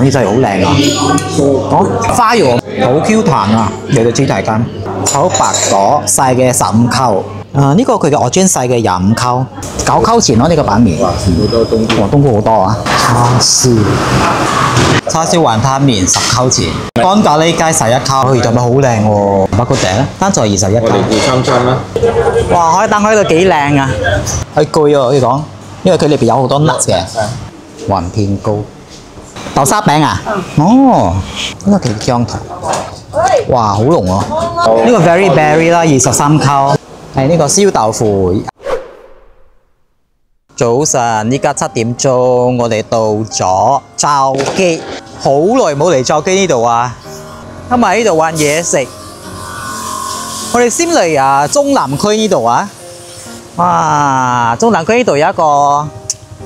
間啲真係好靚啊！哦，花肉好 Q 彈啊！你哋知大間炒白果細嘅15溝。呢個佢嘅我專細嘅25溝，9溝錢咯呢個板麵。哇，全部都冬菇。哇，冬菇好多啊！叉燒雲吞麵10溝錢，乾咖喱雞11溝，佢做咩好靚喎？北角頂單在21溝。我哋叫餐啦。哇，海膽喺度幾靚啊！佢攰啊，可以講，因為佢裏邊有好多 nuts 嘅。雲片糕、豆沙餅啊！哦，呢個叫薑糖。哇，好濃啊！呢個 very berry 啦，23溝。係呢個燒豆腐。早晨，依家7點鐘，我哋到咗罩基，好耐冇嚟罩基呢度啊！今日呢度揾嘢食，我哋先嚟中南區呢度啊！哇，中南區呢度有一個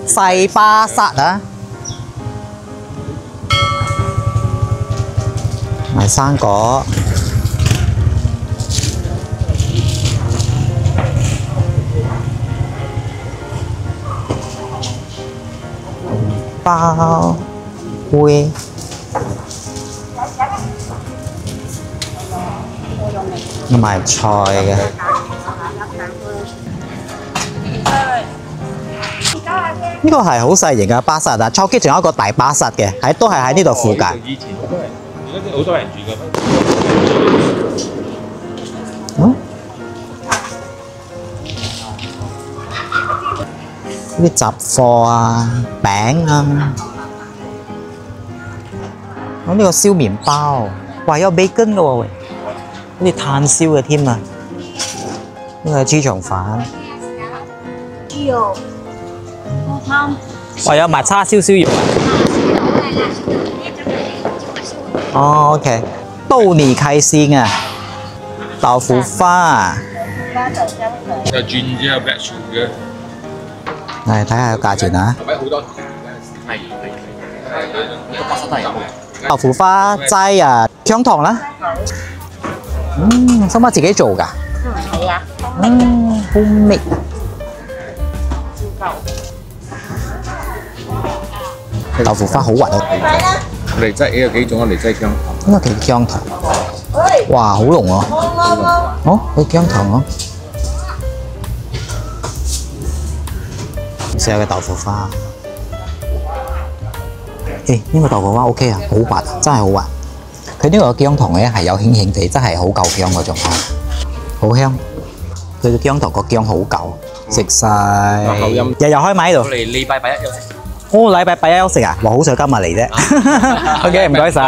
細巴剎啊，賣生果。包杯，賣菜嘅。呢個係好細型嘅巴剎啊！罩基仲有一個大巴剎嘅，都係喺呢度附近。以前都係，而家好多人住嘅。啲雜貨啊、餅啊，呢個燒麵包，哇有 bacon 嘅喎，好似炭燒嘅添啊！呢個係豬腸飯，豬肉，哇有埋叉燒燒肉啊！哦 ，OK， 豆泥開心啊，豆腐花，有轉之後 black sugar。嚟睇下個價錢啊！豆腐花齋啊，薑糖啦。收媽自己做㗎。係啊。好味。豆腐花好滑啊！嚟劑有幾種啊？嚟劑薑糖。呢個叫薑糖。哇，好濃啊！哦，佢薑糖啊！試下嘅豆腐花，呢個豆腐花 OK 啊，好滑，真係好滑。佢呢個薑糖咧係有輕輕地，真係好夠薑嗰種啊，好香。佢嘅薑糖個薑好夠，食晒。日日開賣喺度。我哋禮拜1休息。哦，禮拜1休息啊！哇，好彩今日嚟啫。OK， 唔該晒。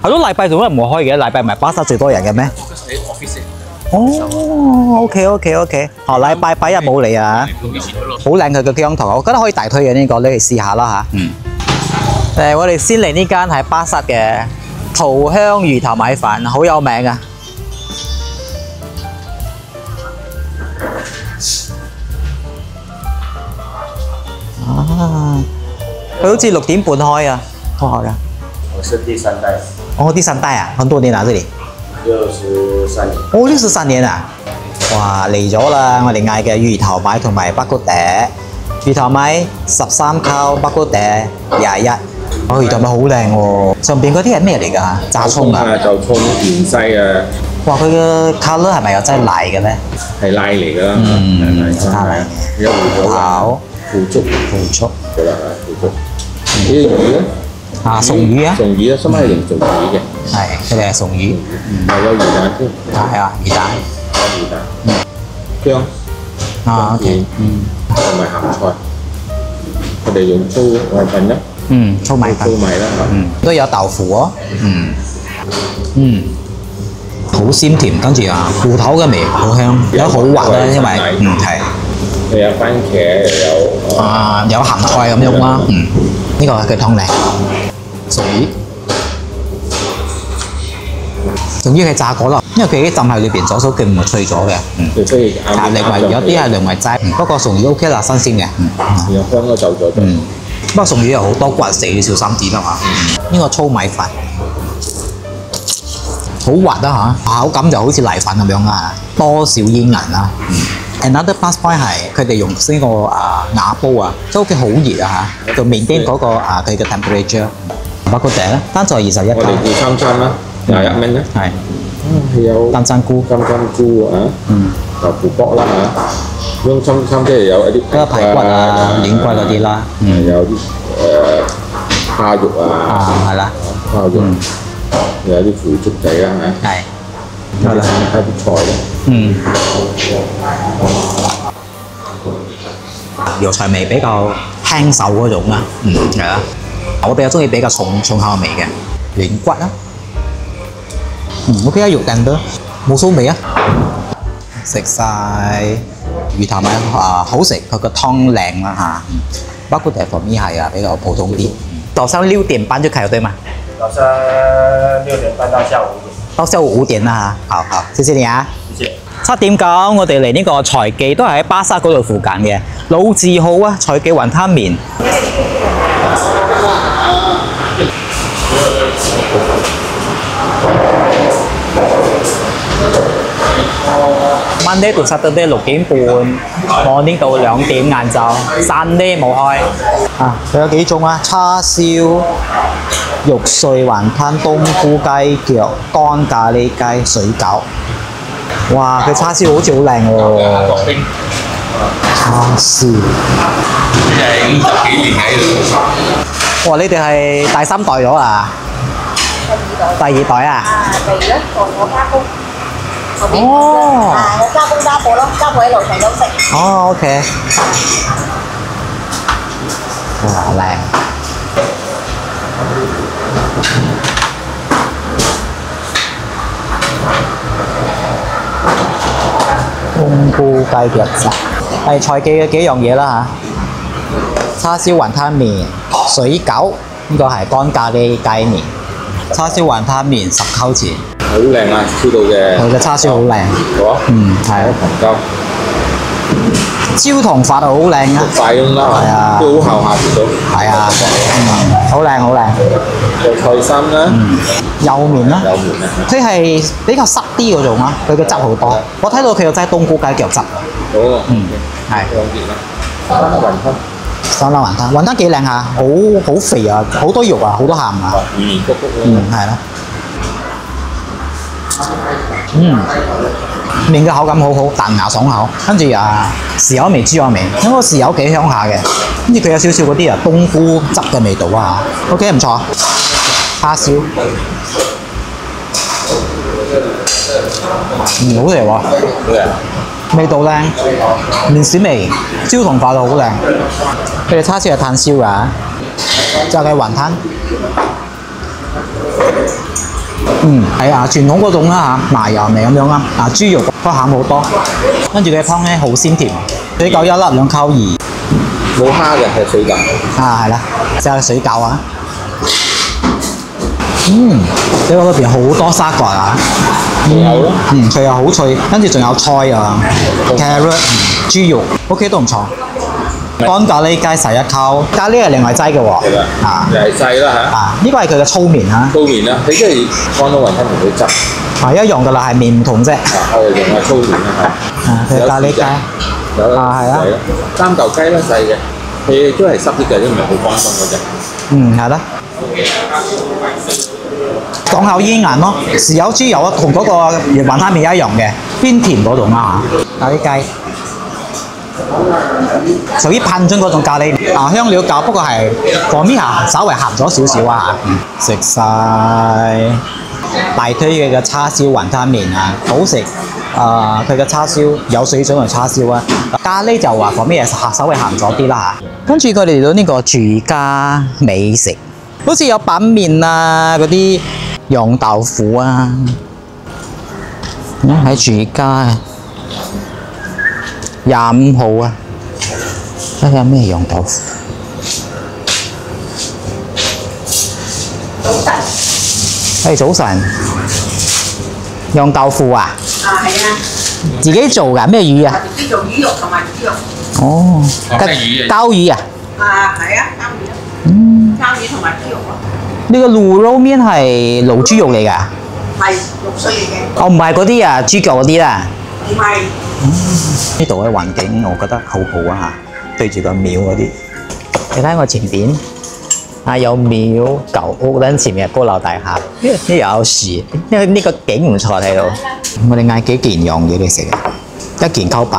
係咯，禮拜做乜唔會開嘅？禮拜唔係巴剎最多人嘅咩？哦 ，OK，下禮拜8日冇嚟啊，好靚佢嘅薑糖，我覺得可以大推嘅呢個，你嚟試下啦嚇。我哋先嚟呢間係巴剎嘅桃香魚頭米飯，好有名啊。佢好似6點半開啊，多好㗎。我是第3代。哦，第3代啊，很多年啊，這裡。63年。哦，63年啊！哇，嚟咗啦！我哋嗌嘅魚頭米同埋北谷嗲，魚頭米13溝，北谷嗲21。哦，魚頭米好靚喎！上邊嗰啲係咩嚟㗎？炸葱啊！就葱芫茜啊！哇，佢嘅 colour 係咪又真係奶嘅咧？係奶嚟㗎啦，奶。有芋頭、腐竹，係啦，腐竹。呢啲魚咧？啊，松魚啊！松魚啊，深海型松魚嘅。係，佢哋係松魚。係有魚蛋添。係啊，魚蛋。有魚蛋。薑。啊 ，OK。同埋鹹菜。佢哋用粗米粉啦。粗米粉。粗米啦。都有豆腐喎。好鮮甜，跟住芋頭嘅味好香，有好滑啦，因為係。佢有番茄，有鹹菜咁樣啦。呢個係佢湯嚟。松魚，仲要係炸過啦，因為佢已經浸喺裏邊咗，所以佢唔係脆咗嘅。但係另外有啲係另外齋，不過松魚 OK 啦，新鮮嘅。有香都走咗。不過松魚有好多骨死，要小心啲啦嚇。呢個粗米飯，好滑啦嚇，口感就好似泥粉咁樣啊，多少煙韌啦。Another plus point 係佢哋用呢個瓦煲啊，即係屋企好熱啊嚇，就 maintain 嗰個佢嘅 temperature。包括頂啦，單菜21嚿。我哋叫參參啦，21蚊啦。係。有金針菇。金針菇啊，豆腐卜啦嚇。咁參參即係有一啲排骨啊、軟骨嗰啲啦。有啲蝦肉啊。係啦。蝦肉。有啲腐竹仔啦嚇。係。係啦，加啲菜咧。藥材味比較輕手嗰種啊。係啊。我比較中意比較重口味嘅軟骨啦。OK 啊，肉韌都冇騷味啊。食晒魚頭米好食，佢個湯靚啦嚇。包括第方面係比較普通啲。早上6點半就開了對嗎？早上6點半到下午5點。到下午5點啦嚇。好，謝謝你啊。謝謝。7點9，我哋嚟呢個財記，都係喺巴剎嗰度附近嘅老字號啊，財記雲吞麵。Monday to Saturday 6點半 ，morning 到2點晏晝，Sunday 冇開。啊，佢有幾種啊？叉燒、肉碎雲吞、冬菇雞腳、乾咖喱雞、水餃。哇！佢叉燒好似好靚喎。叉燒。50幾年喺度。哇！你哋係第3代咗啊？第2代啊？第1個我加工。哦。我加工家婆咯，家婆喺樓上休息。哦 ，OK。哇，靚！冬菇雞腳仔，係財記嘅幾樣嘢啦嚇。叉燒雲吞麵、水餃，呢個係乾咖喱雞麵。叉燒雲吞麵10溝錢。好靚啊！燒到嘅。佢嘅叉燒好靚。好啊。係。糖膠。焦糖發到好靚啊！快咁啦，係啊，都好厚下條到。係啊，好靚好靚。有菜心啦，幼麵啦，幼麵啊，佢係比較濕啲嗰種啊，佢嘅汁好多。我睇到佢有擠冬菇雞腳汁。好啊，係。兩件啦。雲吞。三粒雲吞，雲吞幾靚下，好肥啊，好多肉啊，好多鹹啊。圓谷谷係啦。麵嘅口感好好，彈牙爽口，跟住豉油味、豬油味，因為豉油幾香下嘅，跟住佢有少少嗰啲冬菇汁嘅味道啊 ，OK 唔錯。叉燒，好食喎，味道靚，麵豉味，焦糖化到好靚。佢哋叉燒係炭燒㗎，就係雲吞。係啊，傳統嗰種啦嚇，麻油味咁樣啦，豬肉都鹹好多，跟住佢嘅湯咧好鮮甜，水餃1粒2溝2，冇蝦嘅係水餃。係啦，就係水餃啊。水餃裏邊好多沙葛啊。有咯。佢又好脆，跟住仲有菜啊 ，carrot、豬肉 ，OK 都唔錯。乾咖喱雞11溝，咖喱係另外擠嘅喎。係啦。又係擠啦嚇。呢個係佢嘅粗麵嚇。粗麵啦，你即係乾到雲吞同佢汁。係一樣㗎啦，係麵唔同啫。我哋用係粗麵啦嚇。佢係咖喱雞。有啦。係啊。3嚿雞啦細嘅，佢都係濕啲嘅，都唔係好乾鬆嗰隻。係啦。港口煙韌咯，豉油豬油啊，同嗰個雲吞麵一樣嘅，偏甜嗰種啦嚇。咖喱雞。屬於噴樽嗰種咖喱香料餃，不過係旁邊稍微鹹咗少少啊嚇。食晒大推嘅叉燒雲吞麵啊，好食。佢嘅叉燒有水準嘅叉燒啊，咖喱就話旁邊係稍微鹹咗啲啦嚇。跟住佢哋嚟到呢個住家美食，好似有板麵啊，嗰啲釀豆腐啊，喺住家啊。25號啊！睇下咩釀豆腐？早晨，釀豆腐啊？係啊。自己做㗎？咩魚啊？自己做魚肉同埋豬肉。哦。鮫魚啊？係啊，鮫魚啊。鮫魚同埋豬肉咯。呢個滷肉麵係滷豬肉嚟㗎？係肉碎嚟嘅。哦，唔係嗰啲豬腳嗰啲啦。唔係。呢度嘅環境我覺得好好啊嚇，對住個廟嗰啲，你睇我前邊啊有廟舊屋咧，前面係高樓大廈，呢又有樹，因為呢個景唔錯睇到。我哋嗌幾件樣嘢嚟食嘅，一件溝白，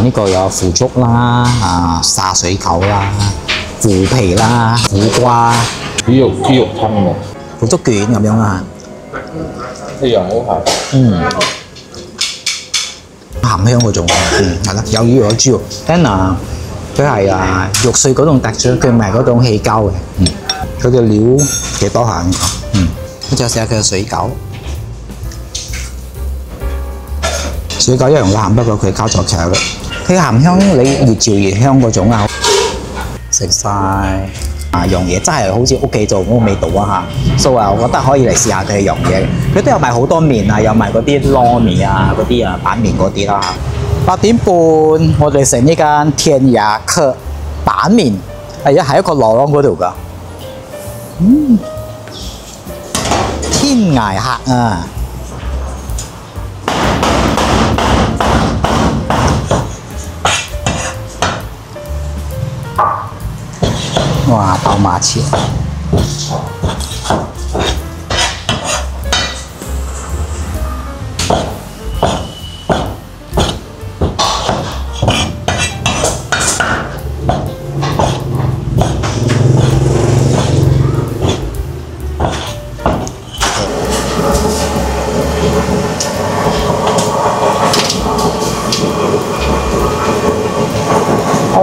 呢個有腐竹啦，沙水狗啦，腐皮啦，苦瓜，豬肉湯嘅，腐竹卷咁樣啊。呢樣好鹹。鹹香嗰種，係啦，有魚有豬肉。跟啊，佢係肉碎嗰種特質，佢唔係嗰種氣膠嘅。佢嘅料幾多下呢個？我就試下佢嘅水餃。水餃一樣好鹹，不過佢交錯劇嘅。佢鹹香，你越嚼越香嗰種啊！食晒樣嘢真係好似屋企做嗰個味道啊嚇，所以我覺得可以嚟試下佢嘅樣嘢。佢都有賣好多麵啊，有賣嗰啲撈麵啊、嗰啲板麵嗰啲啦嚇。8點半我哋食呢間天涯客板麵，係喺一個羅朗嗰度㗎。天涯客啊！哇，爆麻切！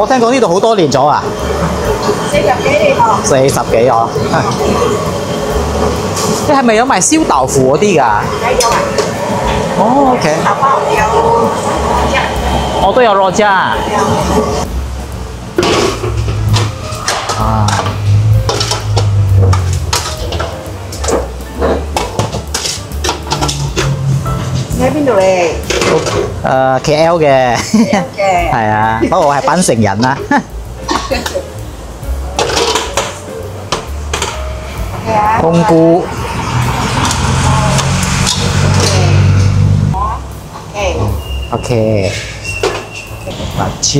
我聽講呢度好多年咗啊！40幾年喎，40幾哦。你係咪有賣燒豆腐嗰啲㗎？有啊。哦 ，OK。豆包有肉醬。我都有肉醬。啊。你喺邊度嚟？KL 嘅。嘅。係啊，不過我係檳城人啦。冬菇。OK。辣椒。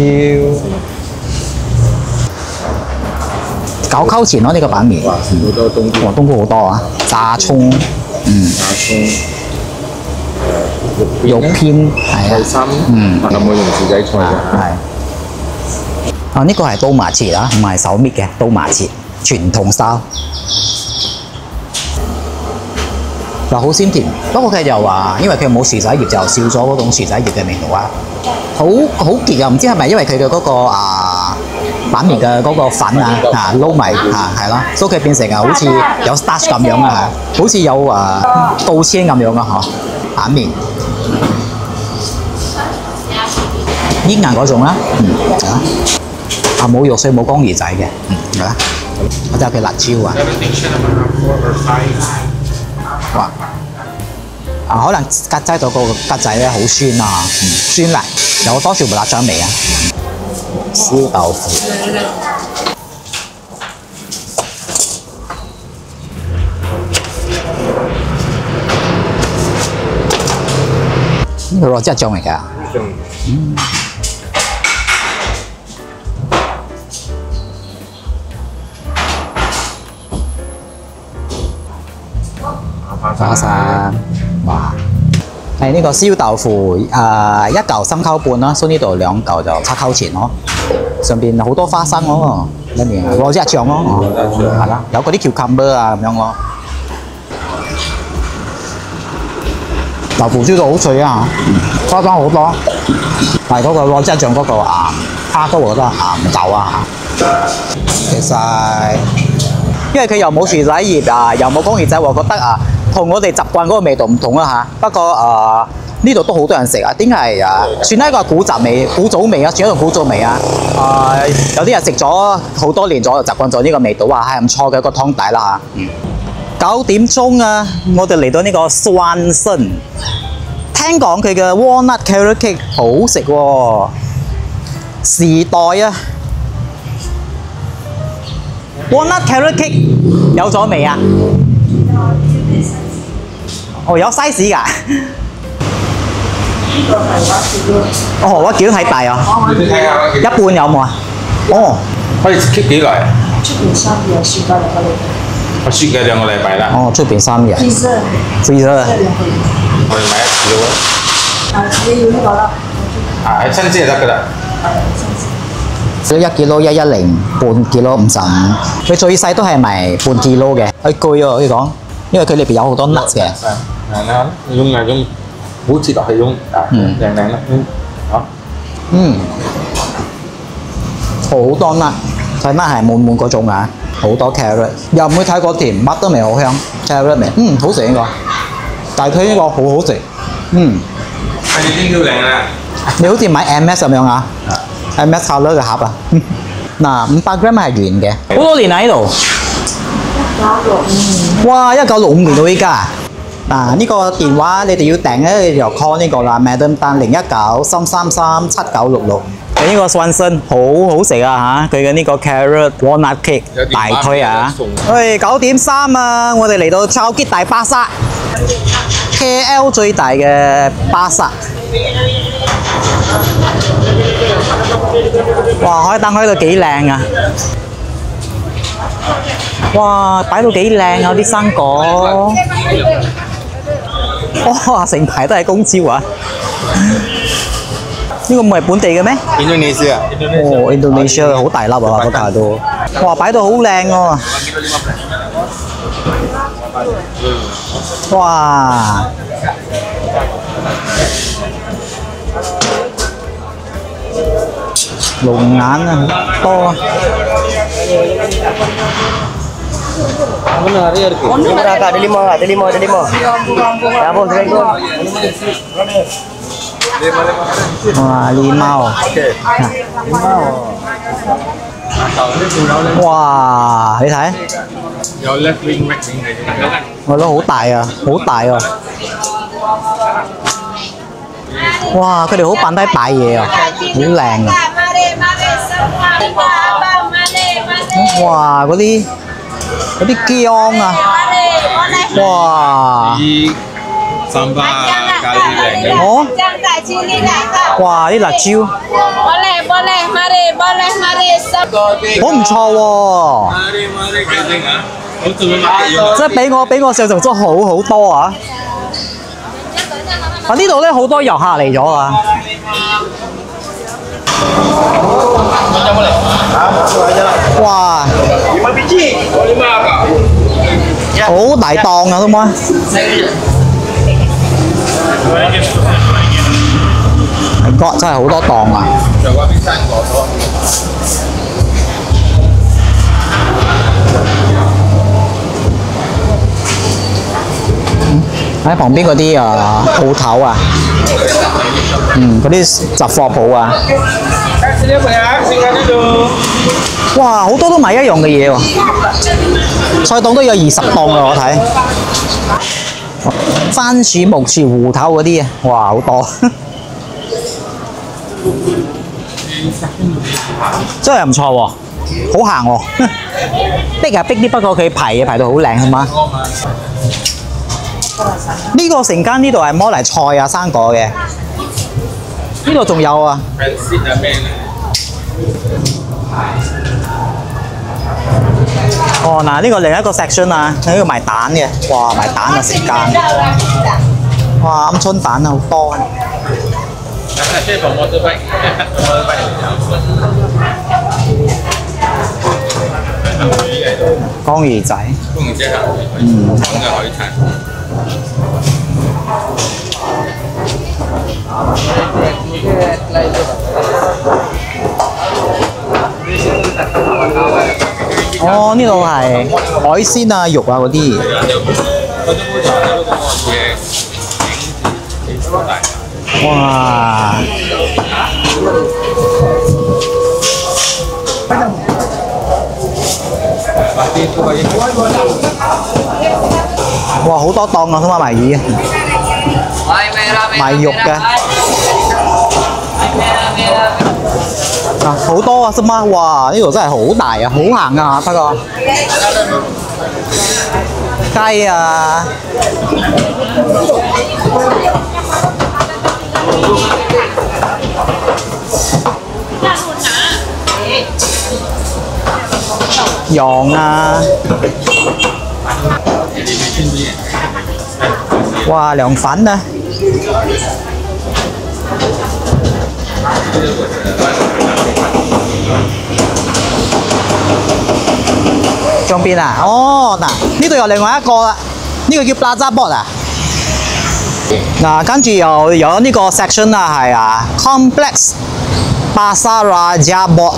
9溝錢咯，呢個板麵。哇，全部都係冬菇。哇，冬菇好多啊！炸葱。炸葱。肉片。係啊。心。有冇用薯仔菜㗎？係。呢個係刀麻切啊，唔係手搣嘅刀麻切，傳統燒。又好鮮甜，不過佢就話，因為佢冇薯仔葉，就少咗嗰種薯仔葉嘅味道啊，好結啊！唔知係咪因為佢嘅嗰個板麵嘅嗰個粉撈埋係咯，所以佢變成好似有 starch 咁樣啊，好似有刀籤咁樣啊嗬，板麵煙韌嗰種啦，冇肉碎冇江魚仔嘅，係啦，我睇下佢辣椒啊。哇！可能吉擠到個吉仔咧好酸啊，酸辣，有多條辣醬味啊。燒豆腐，呢個肉醬嚟㗎。花生，哇！係呢個燒豆腐，一嚿3溝半啦，所以呢度2嚿就7溝錢咯。上邊好多花生咯，跟住攞隻醬咯，係啦，有嗰啲 cucumber 啊咁樣咯。豆腐燒到好脆啊，花生好多，但係嗰個攞隻醬嗰個蝦膏我覺得唔夠啊。其實因為佢又冇薯仔葉又冇江魚仔，我覺得同我哋習慣嗰個味道唔同啦嚇。不過呢度都好多人食啊，點解算係一個古早味啊，算一種古早味啊。有啲人食咗好多年咗，就習慣咗呢個味道啊，係唔錯嘅一個湯底啦嚇。9點鐘啊，我哋嚟到呢個 Swanson， 聽講佢嘅 walnut carrot cake 好食喎，時代啊 ！walnut carrot cake 有咗未啊？哦，有 size 㗎。哦，我叫太大啊！一半有冇啊？哦，可以 keep 幾耐啊？出邊3日，雪櫃2個禮拜。我雪櫃2個禮拜啦。哦，出邊3日。freezer。我哋買1 kilo 啊。你要呢個啦。係新鮮就得㗎啦。1 kilo 110，半 kilo 55。佢最細都係賣半 kilo 嘅。佢攰啊，可以講，因為佢裏邊有好多 nuts 嘅。用好似落去用靚啦，嚇。好多 nut，細 nut 係滿嗰種啊，好多 carrot， 又唔會太過甜，乜都未好香 ，carrot 味，好食呢個，但係佢呢個好好食，係已經叫靚啦。你好似買 MS 咁樣啊 ，MS color 嘅盒啊，嗱500 gram 係圓嘅，好多年喺呢度，哇1965年到依家。嗱呢個電話你哋要訂咧，你就 call 呢個啦 ，Madam Tan 019-333-7966。呢個 Swanson 好好食啊嚇，佢嘅呢個 carrot walnut cake 大推啊！喂9點3啊，我哋嚟到超級大巴剎 ，KL 最大嘅巴剎。哇！海燈開到幾靚啊！哇！擺到幾靚啊啲生果。哇！成排都係公蕉啊！呢個唔係本地嘅咩？印度尼西亞。哦，印度尼西亞好大粒啊！嗰排都，哇！擺到好靚喎！哇！龍眼啊，多啊！ada 5. Ya bos,哇，limau，哇，你睇，有 left wing right wing 嚟嘅，我覺得好大啊，好大啊！哇，佢哋好扮低擺嘢啊，好靚啊！哇，嗰啲薑啊，哇！三巴咖喱靚嘅。哦。哇！啲辣椒。好唔錯喎。即係比我想象中好多啊！啊呢度咧好多遊客嚟咗啊！哇！好大檔啊，都冇啊！God 真係好多檔啊！喺旁邊嗰啲鋪頭啊，嗰啲雜貨鋪啊，哇，好多都賣一樣嘅嘢喎，菜檔都有20檔啊，我睇。番薯、木薯、芋頭嗰啲啊，哇，好多。真係唔錯喎，好行喎，逼啊逼啲，不過佢排到好靚，係嘛？呢個成間呢度係摸嚟菜啊、生果嘅，呢度仲有啊。哦，嗱，呢個另一個 section 啊，喺度賣蛋嘅，哇，賣蛋啊成間，哇，鵪鶉蛋啊好多啊。江魚仔，講嘅海產。哦，呢度係海鮮啊、肉啊嗰啲。哇！哇，好多檔啊，都賣魚，賣肉嘅。啊，好多啊，啫嘛！哇，呢度真係好大啊，好行啊，不過雞啊！羊啊，哇，涼粉啊！仲邊啊？哦，嗱，呢度有另外一個啦，呢個叫 Plaza Board 啊。嗱，跟住又有呢個 section 啊，係啊 ，Complex Pasar Raja Board。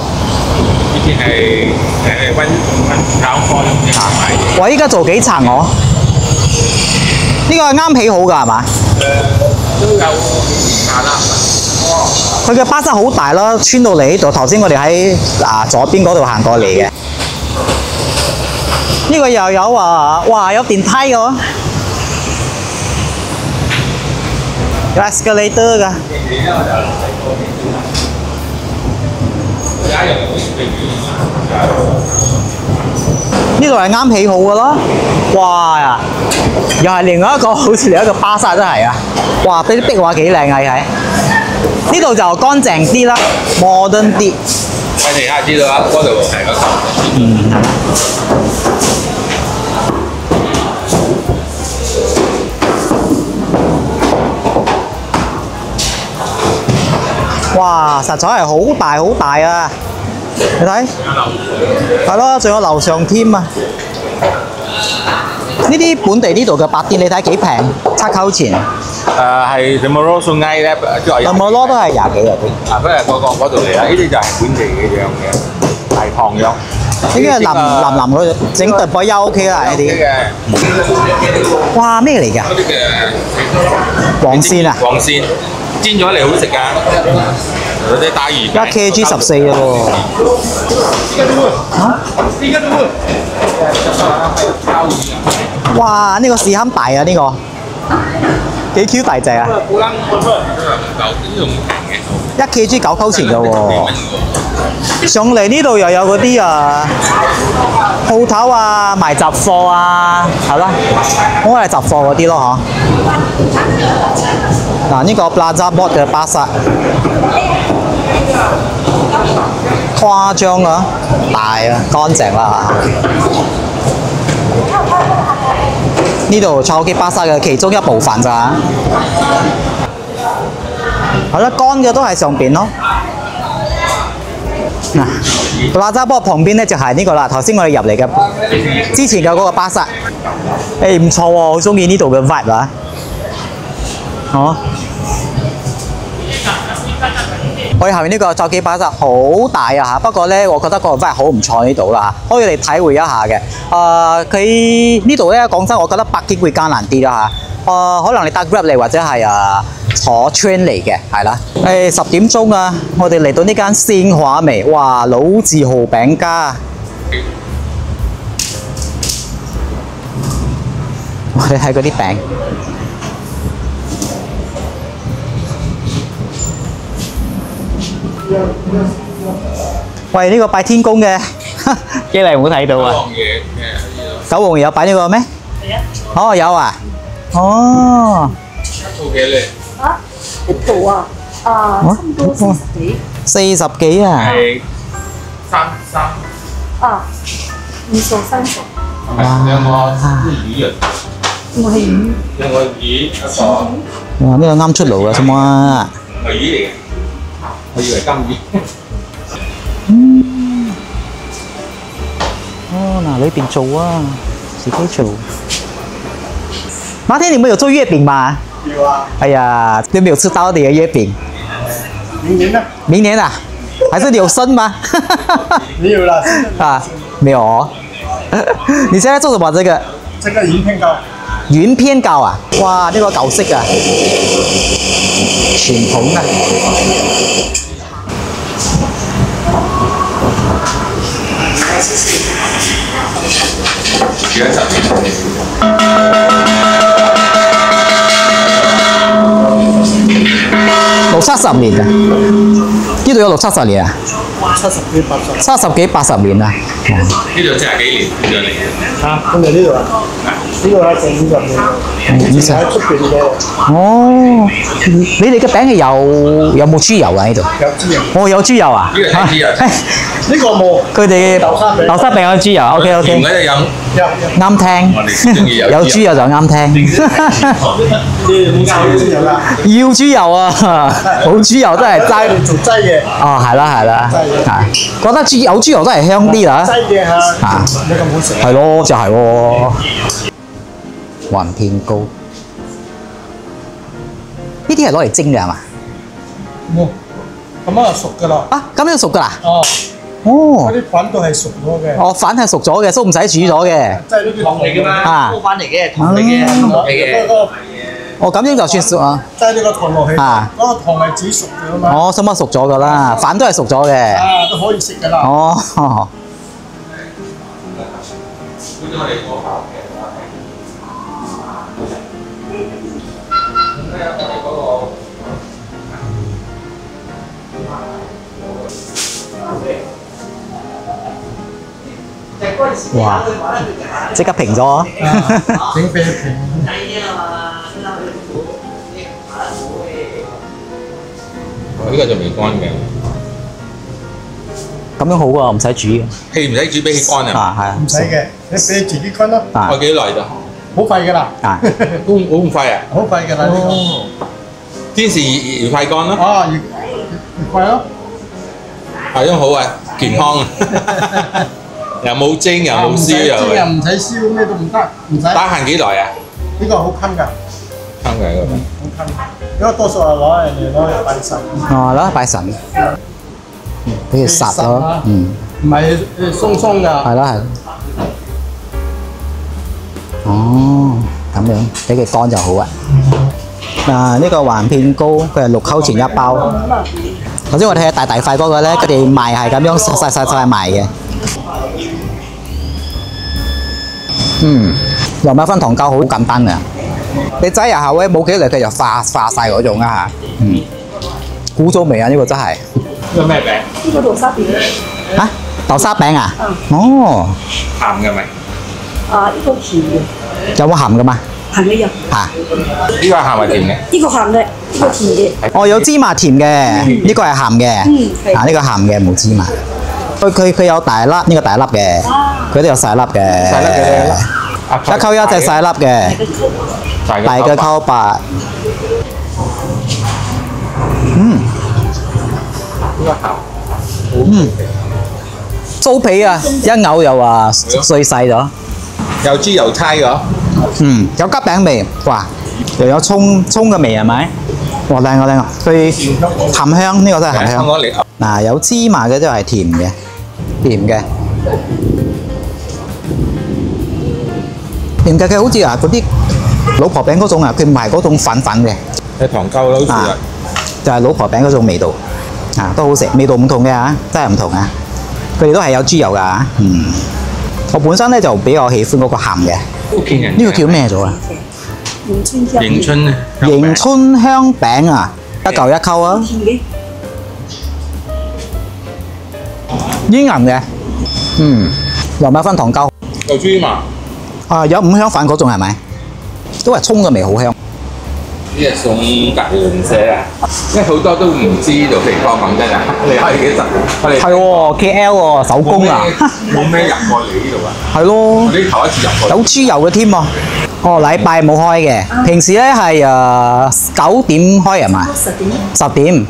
以前係溫炒貨嘅價賣。我依家做幾層我？呢個係啱起好㗎係嘛？都有下啦。佢嘅巴士好大咯，穿到嚟呢度。頭先我哋喺左邊嗰度行過嚟嘅。呢個又有啊，哇，有電梯嘅喎，有 escalator 㗎。呢度係啱起好嘅咯，哇呀！又係另外一個好似另一個巴剎都係啊！哇，啲壁畫幾靚啊，係呢度就乾淨啲啦 ，modern 啲。我哋下知道啦，嗰度係嗰個。哇！實在係好大好大啊！你睇，係咯，仲有樓上添啊！呢啲本地呢度嘅白店，你睇幾平，7扣錢。係 Demoro Sungai 咧，Demoro 都係20幾啊啲。不過嗰度嚟啦，呢啲就係本地嘅樣嘅大糖樣。呢啲係腍嗰種，整特波優 OK 啦呢啲。哇！咩嚟㗎？嗰啲嘅黃鱔啊！黃鱔煎咗嚟好食㗎。嗰啲大魚。1 kg 14嘅喎。哇！呢個試堪大啊！呢個幾 Q 大隻啊！1 kg 9扣錢嘅喎。上嚟呢度又有嗰啲鋪頭啊，賣雜貨啊，係咯，我係雜貨嗰啲咯嗬。嗱，呢個 Plaza Board 嘅巴剎，誇張啊，大啊，乾淨啦。呢度菜記巴剎嘅其中一部分咋。係啦，乾嘅都喺上邊咯。嗱，Plaza Board旁邊咧就係呢個啦。頭先我哋入嚟嘅，之前嘅嗰個巴剎，唔錯喎，好中意呢度嘅 vibe 啊！哦，我哋後面呢個菜記巴剎好大啊嚇，不過咧，我覺得個 vibe 好唔錯呢度啦，可以嚟體會一下嘅。佢呢度咧講真，我覺得北京會艱難啲啦嚇。可能你搭 Grab 嚟或者係坐 train 嚟嘅，係啦。10點鐘啊，我哋嚟到呢間鮮華味，哇！老字號餅家。我哋睇嗰啲餅。喂，呢個拜天公嘅，幾嚟冇睇到啊？九皇爺有擺呢個咩？哦，有啊。哦。做幾靚？啊？呢度啊，差唔多40幾。40幾啊？係三。啊，2熟3熟。兩個魚啊！我係魚。兩個魚一個。哇！呢個啱出爐啊，什麼啊？係魚嚟嘅，我以為金魚。哦，嗱，裏邊做啊，自己做。馬天，你們有做月餅嗎？有啊。哎呀，有沒有吃到你的月餅？明年呢？明年啊？還是你有生嗎？沒有啦。啊，沒有哦。你現在做什麼？這個？這個雲片糕。雲片糕啊！哇，呢個舊式啊，傳統啊。60-70年啊！呢度有60-70年啊？70幾80年啊！呢度40幾年變咗嚟嘅。啊，咁就呢度啊？呢個係成50年。以前喺出邊嘅。哦，你哋嘅餅係有冇豬油啊？呢度？有豬油。哦，有豬油啊？呢個係豬油。呢個冇。佢哋豆沙餅有豬油。OK OK。甜嗰隻飲。啱聽。我哋中意有豬油就啱聽。要豬油啊！冇豬油都係齋做齋嘅。哦，係啦係啦，係。覺得有豬油都係香啲啦。齋嘅嚇，冇咁好食。係咯，就係喎。橫片糕，呢啲係攞嚟蒸嘅係嘛？冇，咁樣就熟㗎啦。啊，咁樣熟㗎啦？哦。哦。嗰啲粉都係熟咗嘅。哦，粉係熟咗嘅，都唔使煮咗嘅。即係呢啲糖嚟嘅嘛。啊。高翻嚟嘅，糖嚟嘅，糖嚟嘅。哦，咁樣就算熟啊。即係呢個糖落去。啊。嗰個糖係煮熟嘅嘛。哦，什麼熟咗㗎啦？飯都係熟咗嘅。啊，都可以食㗎啦。哦。哇！即刻平咗，整啡平。呢個就未乾嘅。咁樣好喎，唔使煮嘅。氣唔使煮，俾氣乾啊。啊，係啊。唔使嘅，你俾自己乾咯。愛幾耐就？好快㗎啦。啊。好咁快啊？好快㗎啦呢個。天時越快乾咯。啊，越快咯。係咁好啊，健康啊！又冇蒸又冇燒又。蒸又唔使燒，咩都唔得，唔使。打閒幾耐啊？呢個好襟㗎。襟嘅嗰個。好襟。因為多數係攞人哋攞嚟拜神。哦，攞嚟拜神。俾佢殺咯，唔係鬆鬆㗎。係啦係。哦，咁樣俾佢乾就好啊。嗱，呢個橫片糕佢係6溝錢一包。頭先我睇下大塊嗰個咧，佢哋賣係咁樣細賣嘅。又買翻糖膠好簡單㗎。你擠入口咧冇幾耐佢就化晒嗰種啊嚇。古早味啊！呢個真係。呢個咩餅？呢個豆沙餅。嚇？豆沙餅啊？哦。鹹嘅咪？啊，呢個甜嘅。有冇鹹㗎嘛？鹹嘅有。呢個係鹹係甜嘅？呢個鹹嘅，呢個甜嘅。哦，有芝麻甜嘅，呢個係鹹嘅。啊，呢個鹹嘅冇芝麻。佢有大粒，呢個大粒嘅。佢都有細粒嘅。細粒嘅。一溝一隻細粒嘅。大嘅溝8。酥皮啊，一咬又話碎細咗。又豬油差㗎。有吉餅味，哇！又有葱嘅味係咪？哇，靚啊！佢鹹香，呢個真係鹹香。嗱，有芝麻嘅都係甜嘅，甜嘅佢好似嗰啲老婆餅嗰種啊，佢唔係嗰種粉嘅。係糖膠咯，好似啊。就係老婆餅嗰種味道，都好食，味道唔同嘅嚇，真係唔同啊！佢哋都係有豬油㗎。我本身咧就比較喜歡嗰個鹹嘅。呢個叫咩咗啊？迎春香餅啊，一嚿一溝啊。煙韌嘅，又買翻糖膠。有芝麻。啊，有五香粉嗰種係咪？都係葱嘅味好香。呢係送隔鄰舍啊，因為好多都唔知呢度地方講真啊，你開幾陣？我哋係喎 KL 喎，手工啊，冇咩入過嚟呢度啊。係咯，呢頭一次入過。有豬油嘅添喎。哦，禮拜冇開嘅，平時咧係9點開係嘛？10點。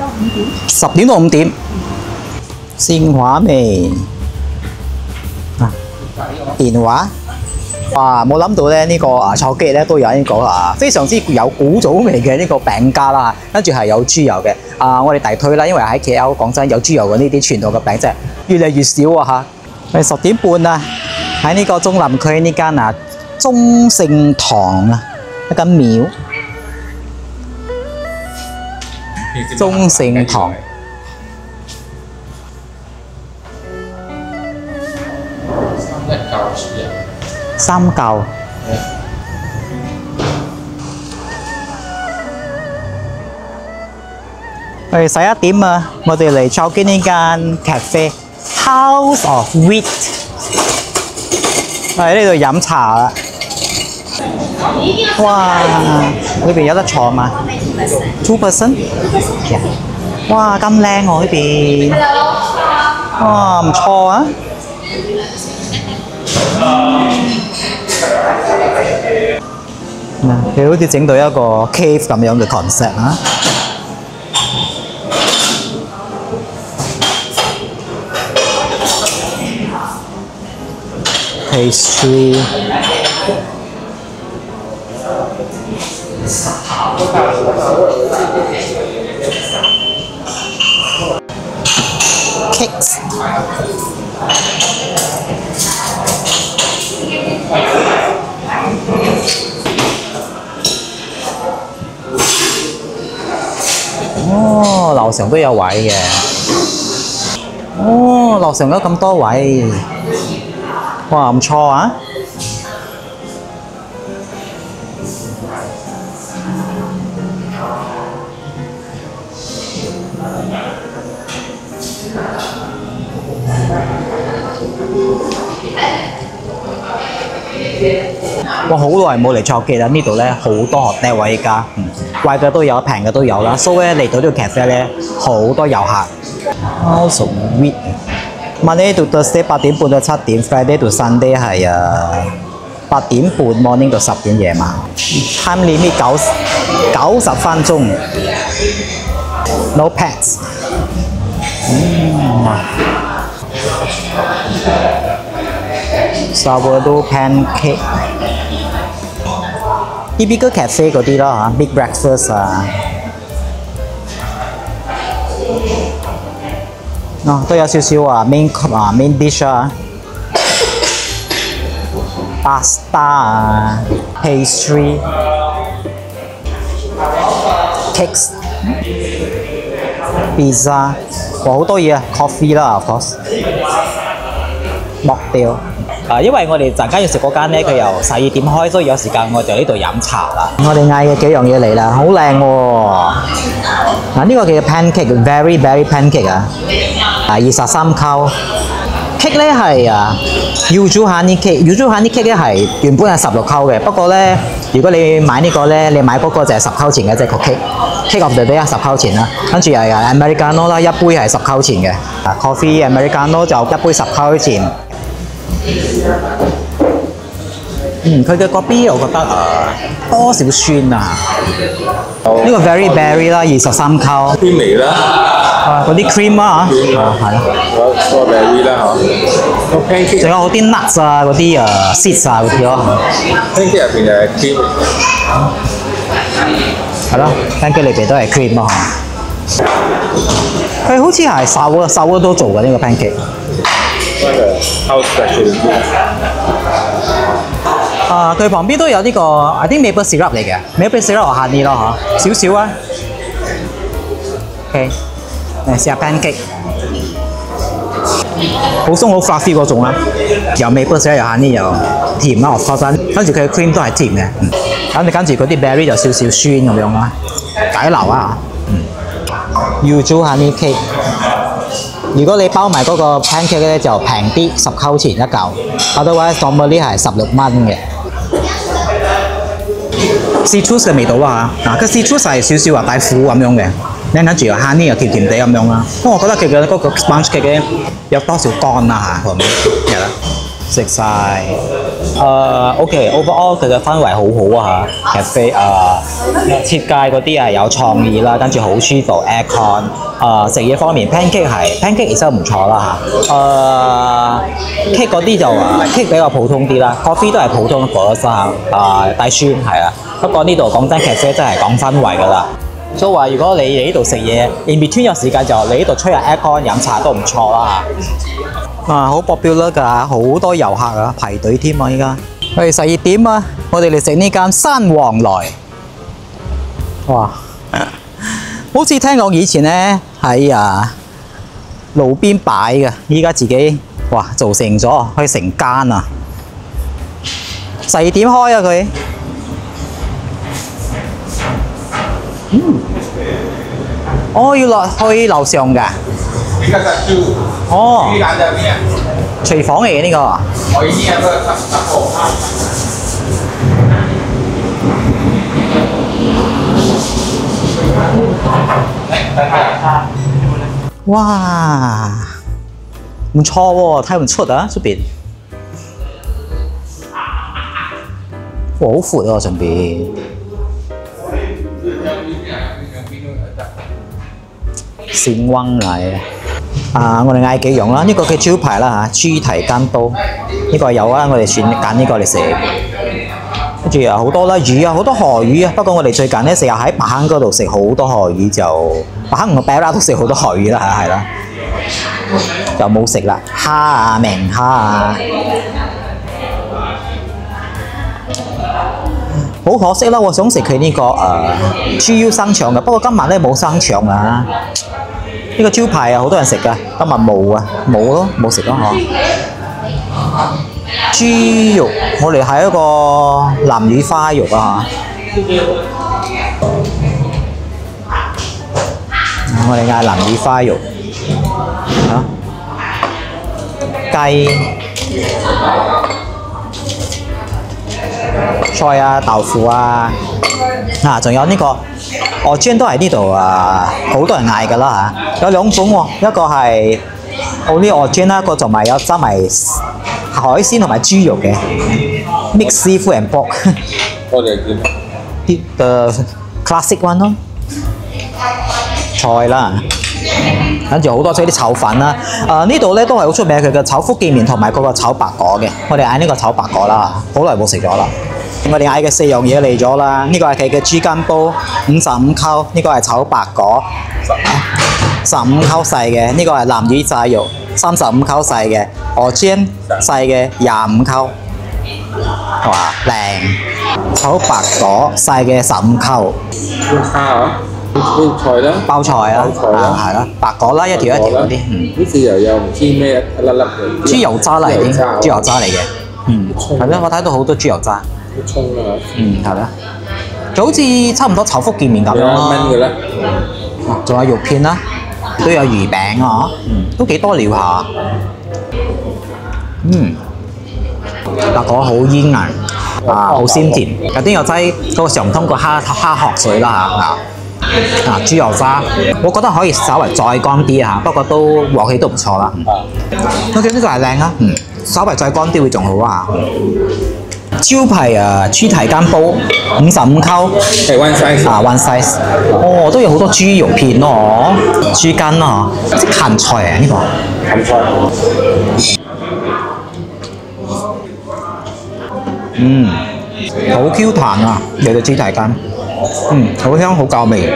10點到5點。鮮話味。電話。哇！冇諗到咧，呢個炒雞咧都有呢個非常之有古早味嘅呢個餅家啦，跟住係有豬油嘅。我哋大推啦，因為喺 KL 講真有豬油嘅呢啲傳統嘅餅真係越嚟越少啊嚇。10點半啊，喺呢個中林區呢間中聖堂啊一間廟，中聖堂。3嚿。11點啊，我哋嚟抄緊呢間 cafe House of Wheat。喺呢度飲茶啦。哇！裏邊有得坐嘛 ？2 person？ 哇，咁靚喎呢邊。哇，唔錯啊！佢好似整到一個 cave 咁樣嘅 concept 啊！ Pastry, cakes,樓上都有位嘅，樓上有咁多位。 哇，唔錯啊！我好耐冇嚟坐記啦，呢度咧好多學爹位而家，貴嘅都有，平嘅都有啦。所以咧嚟到呢個 cafe 咧，好多遊客。Also sweet。 Monday to Thursday 8點半到7點 ，Friday to Sunday 係8點半 morning 到10點夜晚。Time limit 90分鐘。No pets。Sourdough pancake。Typical cafe 嗰啲啦嚇 ，big breakfast 啊。 都有少少main dish 啊 ，pasta 啊 ，pastry、cakes、pizza， 哇好多嘢啊 ，coffee 啦 ，of course，mocktail。因為我哋陣間要食嗰間咧，佢由12點開，所以有時間我就呢度飲茶啦。我哋嗌嘅幾樣嘢嚟啦，好靚喎！嗱，呢個叫 pancake，very pancake 啊，23溝。cake 咧係Yuzu honey cake，Yuzu honey cake 咧係原本係16溝嘅，不過咧如果你買呢個咧，你買嗰個就係10溝錢嘅，即係個 cake of the day 10溝錢啦。跟住又係 Americano 啦，一杯係10溝錢嘅。coffee Americano 就一杯10溝錢。 佢嘅個 B 我覺得多少酸啊！呢個 very berry 啦，23溝。啲味啦，嗰啲 cream 啊嚇，係啦。個 berry 啦嚇，個 pancake。仲有嗰啲 nuts 啊，嗰啲seeds 啊嗰啲咯。pancake 入邊就係 cream。係咯 ，pancake 裏邊都係 cream 咯嚇。佢好似係瘦都做嘅呢個 pancake。 house specialty。佢旁邊都有呢個，I think maple syrup 嚟嘅，maple syrup 我限啲咯嚇，少少啊。OK， 嚟試下 pancake， 好鬆好 fluffy 嗰種啦，有 maple syrup 又限啲又甜啦，我覺得。跟住佢嘅 cream 都係甜嘅，跟住嗰啲 berry 就少少酸咁樣啦，解流啊。Yuzu honey cake。 如果你包埋嗰個 pancake 咧，就平啲，10溝錢一嚿。Otherwise normally 係16蚊嘅。citrus 嘅味道啊嚇，個 citrus 係少少帶苦咁樣嘅，跟住又 honey 又甜甜地咁樣啦。不過我覺得佢嘅嗰個 sponge cake 咧有多少乾啦嚇，係咪？係啦，食晒。OK，overall 佢嘅氛圍好好啊嚇 ，cafe 設計嗰啲係有創意啦，跟住好舒服 aircon。 食嘢方面 pancake 其實唔錯啦嚇。cake 嗰啲就cake 比較普通啲啦 ，coffee 都係普通嘅果汁帶酸係啊。不過呢度講真 cafe 真係講氛圍㗎啦。所以話如果你嚟呢度食嘢 ，in between 有時間就嚟呢度吹下 aircon 飲茶都唔錯啦嚇。好 popular 㗎，好多遊客啊，排隊添啊依家。我哋12點啊，我哋嚟食呢間山王來。哇！ 好似聽講以前咧喺路邊擺嘅，依家自己哇做成咗，可以成間啊！12點開啊佢。哦，要落去樓上㗎。哦。廚房嚟嘅呢個。我已經有個哇，唔錯喎，睇唔出啊出邊。哇，好闊啊上邊。鮮溫嚟啊！我哋嗌幾樣啦，呢個嘅招牌啦嚇，豬蹄羹煲，呢個有啊，我哋選揀呢個嚟食。跟住啊好多啦，魚啊好多河魚啊，不過我哋最近咧成日喺白坑嗰度食好多河魚，就白坑同個餅啦都食好多河魚啦嚇，係啦，就冇食啦，蝦啊明蝦啊。好可惜啦，我想食佢呢個豬腰生腸嘅，不過今晚咧冇生腸啊。呢個招牌啊，好多人食噶，今日冇啊，冇咯，冇食咯嗬。豬肉，我哋係一個南乳花肉啊我哋嗌南乳花肉雞、菜啊、豆腐啊，仲有呢個。我煎都係呢度好多人嗌㗎啦嚇，有兩種喎，一個係呢個煎啦，一個就咪有加埋海鮮同埋豬肉嘅 mix seafood and pork。我哋叫啲classic one 咯，菜啦，跟住好多啲炒飯啦。呢度咧都係好出名佢嘅炒福建麵同埋嗰個炒白果嘅，我哋嗌呢個炒白果啦，好耐冇食咗啦。我哋嗌嘅4樣嘢嚟咗啦，呢個係佢嘅豬筋煲55溝，呢個係炒白果15溝細嘅，呢個係南乳炸肉35溝細嘅，鵝煎細嘅25溝，哇靚！炒白果細嘅15溝。蝦啊，啲菜啦，包菜啊，係啦，白果啦，一條一條嗰啲，呢次又有唔知咩一粒粒嘅。豬油渣嚟嘅，豬油渣嚟嘅，係啦，我睇到好多豬油渣。葱啊，係啦，就好似差唔多炒福建麵咁樣咯。1蚊嘅咧，仲有肉片啦，都有魚餅啊，都幾多料下。白果好煙韌，好鮮甜，有啲又擠嗰個常通個蝦殼水啦豬油渣，我覺得可以稍微再乾啲嚇，不過都鑊氣都唔錯啦。我覺得呢個係靚啊，稍微再乾啲會仲好啊。招牌豬蹄羹煲55溝，係 one size one size。哦，都有好多豬肉片咯，豬筋咯，即係芹菜啊呢個。芹菜。好 Q 彈啊！你嘅豬蹄羹，好香好夠味，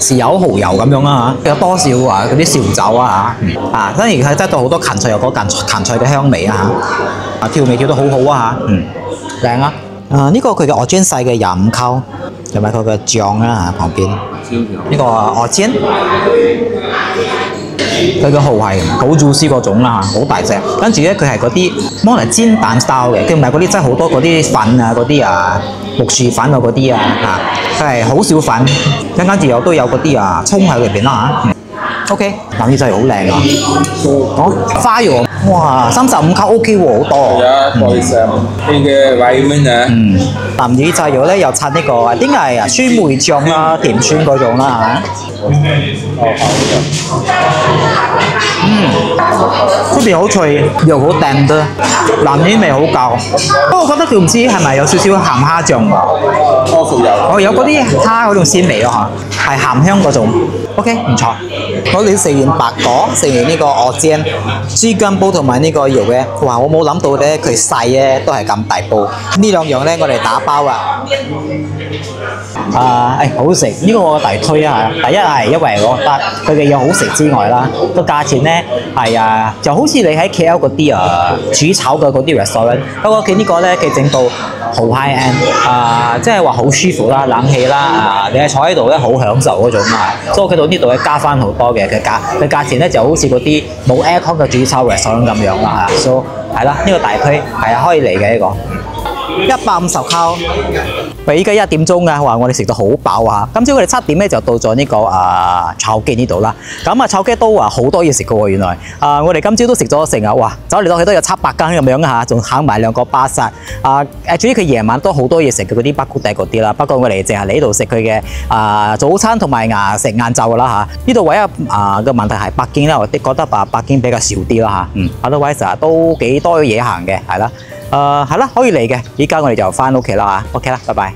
豉油蠔油咁樣啊嚇，有多少嗰啲燒酒啊嚇，跟住佢得到好多芹菜，有嗰芹菜嘅香味啊嚇，調味調得好好啊嚇，靚啊！呢個佢嘅鵝煎細嘅25溝，同埋佢嘅醬啦旁邊，呢個鵝煎。佢嘅蠔係好 juicy 嗰種啦，好大隻。跟住咧，佢係嗰啲幫嚟煎蛋 style 嘅，佢唔係嗰啲真係好多嗰啲粉啊，嗰啲木薯粉啊嗰啲佢係好少粉。跟住又都有嗰啲葱喺裏邊啦嚇。OK， 南乳炸肉好靚啊！花肉哇，35溝 OK 喎，好多。呢嘅vitamin南乳炸肉咧又襯呢個點解酸梅醬啦、甜酸嗰種啦出邊好脆，肉好掟得，南乳味好夠。不過我覺得佢唔知係咪有少少鹹蝦醬喎。有嗰啲蝦嗰種鮮味咯嚇，係鹹香嗰種。OK， 唔錯。我哋食完白果，食完呢個鵝煎、豬筋煲同埋呢個肉咧，哇！我冇諗到咧，佢細咧都係咁大煲。呢兩樣咧，我哋打包啊。好食，呢個我大推啊！第一係因為我覺得佢嘅嘢好食之外啦，個價錢咧係就好似你喺 KL 嗰啲煮炒嘅嗰啲 restaurant， 不過佢呢個咧佢整到好 high end， 即係話好舒服啦，冷氣啦，你係坐喺度咧好享受嗰種所以佢到呢度咧加翻好多嘅，佢價錢咧就好似嗰啲冇 aircon 嘅煮炒 restaurant 咁樣啦嚇，所以係啦，呢個大推係可以嚟嘅呢個。150溝，喂，依家1點鐘啊，哇！我哋食到好飽啊！今朝我哋7點咧就到咗呢個炒記呢度啦。咁炒記都好多嘢食嘅喎，原來我哋今朝都食咗成日，哇！走嚟到去都有700間咁樣嚇，仲行埋2個巴剎。至於佢夜晚都好多嘢食嘅嗰啲北谷地嗰啲啦。不過我哋淨係嚟呢度食佢嘅早餐同埋食晏晝嘅啦嚇。呢度唯一嘅問題係北京啦，我覺得北京比較少啲啦嚇。otherwise 都幾多嘢行嘅，係啦。係啦，可以嚟嘅。依家我哋就翻屋企啦嚇。OK 啦，拜拜。